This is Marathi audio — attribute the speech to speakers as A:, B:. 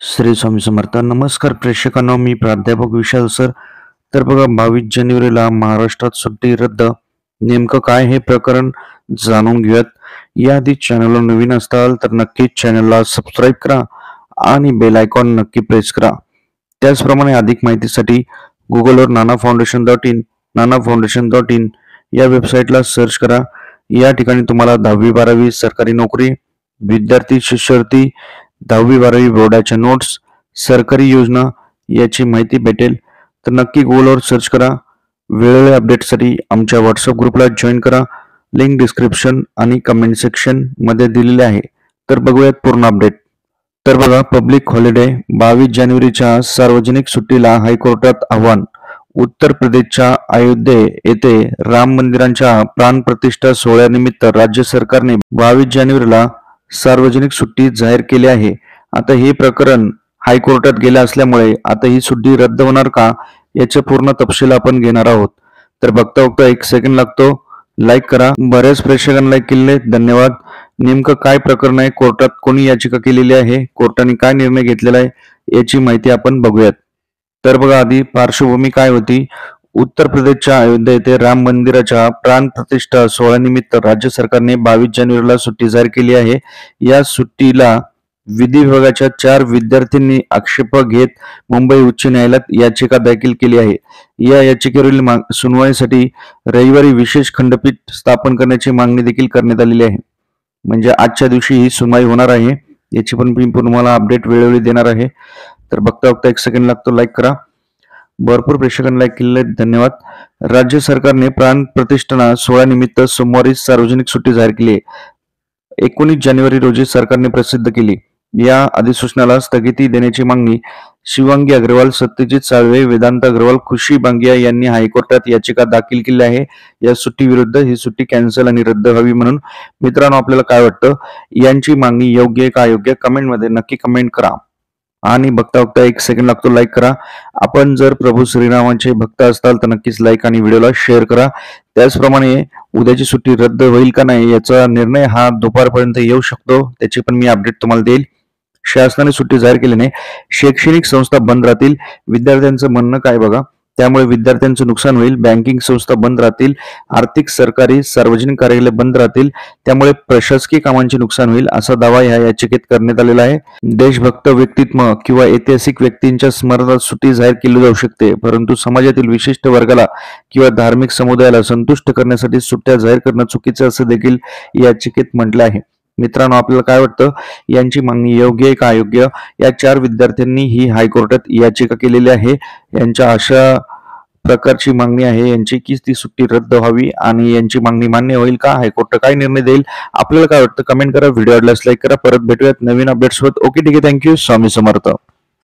A: श्री स्वामी समर्थ. नमस्कार प्रेक्षकांनो, मी प्राध्यापक विशाल सर. तर बघा, 22 जानेवारीला महाराष्ट्रात सुट्टी रद्द. नेमकं काय हे प्रकरण जाणून घेऊयात. याआधी चॅनलला नवीन असाल तर नक्कीच चॅनलला सबस्क्राईब करा आणि बेल आयकॉन नक्की प्रेस करा. त्याचप्रमाणे अधिक माहितीसाठी गुगलवर nanafoundation.in या वेबसाईटला सर्च करा. या ठिकाणी तुम्हाला 10वी 12वी सरकारी नोकरी, विद्यार्थी शिष्यवृत्ती, 10वी 12वी बोर्डाच्या नोट्स, सरकारी योजना याची माहिती भेटेल. तर नक्की गुगलवर सर्च करा. वेळोवेळी अपडेटसाठी आमच्या व्हॉट्सअप ग्रुपला जॉईन करा. लिंक डिस्क्रिप्शन आणि कमेंट सेक्शन मध्ये दिलेले आहे. तर बघूयात पूर्ण अपडेट. तर बघा, पब्लिक हॉलिडे 22 जानेवारीच्या सार्वजनिक सुट्टीला हायकोर्टात आव्हान. उत्तर प्रदेशच्या अयोध्ये येथे राम मंदिरांच्या प्राणप्रतिष्ठा सोहळ्यानिमित्त राज्य सरकारने 22 जानेवारीला सार्वजनिक सुट्टी जाहीर केली आहे. आता हे प्रकरण हायकोर्टात गेले असल्यामुळे आता ही सुट्टी रद्द होणार का याचे पूर्ण तपशील आपण घेणार आहोत. तर बघता बघता 1 सेकंड लागतो. लाईक करा. बऱ्याच प्रेक्षकांना लाईक केले, धन्यवाद. नेमकं काय प्रकरण आहे, कोर्टात कोणी याचिका केलेली आहे, कोर्टाने काय निर्णय घेतलेला आहे याची माहिती आपण बघूयात. तर बघा, आधी पार्श्वभूमी काय होती. उत्तर प्रदेशच्या अयोध्या येथे राम मंदिराच्या प्राण प्रतिष्ठा सोहळ्यानिमित्त राज्य सरकारने 22 जानेवारीला सुट्टी जाहीर केली आहे. या सुट्टीला विधी विभागाच्या 4 विद्यार्थ्यांनी आक्षेप घेत मुंबई उच्च न्यायालयात याचिका दाखल केली आहे. या याचिकेवरील सुनवाईसाठी रविवारी विशेष खंडपीठ स्थापन करण्याची मागणी देखील करण्यात आलेली आहे. म्हणजे आजच्या दिवशी ही सुनवाई होणार आहे. याची पण मी तुम्हाला अपडेट वेळोवेळी देणार आहे. तर बघता बघता 1 सेकंड लागतो. लाईक करा. भरपूर प्रेक्षकांना लाईक केलेले, धन्यवाद. राज्य सरकारने प्राण प्रतिष्ठा सोहळ्यानिमित्त सोमवारी सार्वजनिक सुट्टी जाहीर केली आहे. 19 जानेवारी रोजी सरकारने प्रसिद्ध केली. या अधिसूचनाला स्थगिती देण्याची मागणी शिवांगी अग्रवाल, सत्यजित साळवे, वेदांत अग्रवाल, खुशी बांगिया यांनी हायकोर्टात याचिका दाखल केली आहे. या सुट्टी विरुद्ध ही सुट्टी कॅन्सल आणि रद्द व्हावी म्हणून. मित्रांनो, आपल्याला काय वाटतं, यांची मागणी योग्य आहे का अयोग्य, कमेंटमध्ये नक्की कमेंट करा. आणि बघता बघता 1 सेकंड लागतो. लाईक करा. आपण जर प्रभू श्रीरामांचे भक्त असताल तर नक्कीच लाईक आणि व्हिडिओला शेअर करा. त्याचप्रमाणे उद्याची सुट्टी रद्द होईल का नाही याचा निर्णय हा दुपारपर्यंत येऊ शकतो. त्याची पण मी अपडेट तुम्हाला देईल. शासनाने सुट्टी जाहीर केल्याने शैक्षणिक संस्था बंद राहतील. विद्यार्थ्यांचं म्हणणं काय बघा, त्यामुळे विद्यार्थ्यांचं नुकसान होईल. बँकिंग संस्था बंद राहतील. आर्थिक, सरकारी, सार्वजनिक कार्यालय बंद राहतील. त्यामुळे प्रशासकीय कामांचे नुकसान होईल असा दावा या याचिकेत करण्यात आलेला आहे. देशभक्त व्यक्तित्व किंवा ऐतिहासिक व्यक्तींच्या स्मरणार्थ सुट्टी जाहीर केली जाऊ शकते, परंतु समाजातील विशिष्ट वर्गाला किंवा धार्मिक समुदायाला संतुष्ट करण्यासाठी सुट्ट्या जाहीर करणं चुकीचं असं देखील याचिकेत म्हटलं आहे. मित्रांनो, आपल्याला काय वाटतं, यांची मागणी योग्य आहे का अयोग्य. या 4 विद्यार्थ्यांनी ही हायकोर्टात याचिका केलेली आहे. यांच्या अशा प्रकारची मागणी आहे यांची की ती सुट्टी रद्द व्हावी आणि यांची मागणी मान्य होईल का, हायकोर्ट काय निर्णय देईल, आपल्याला काय वाटतं कमेंट करा. व्हिडिओ आवडल्यास लाईक करा. परत भेटूयात नवीन अपडेट्स सोबत. ओके, ठीक आहे. थँक्यू. स्वामी समर्थ.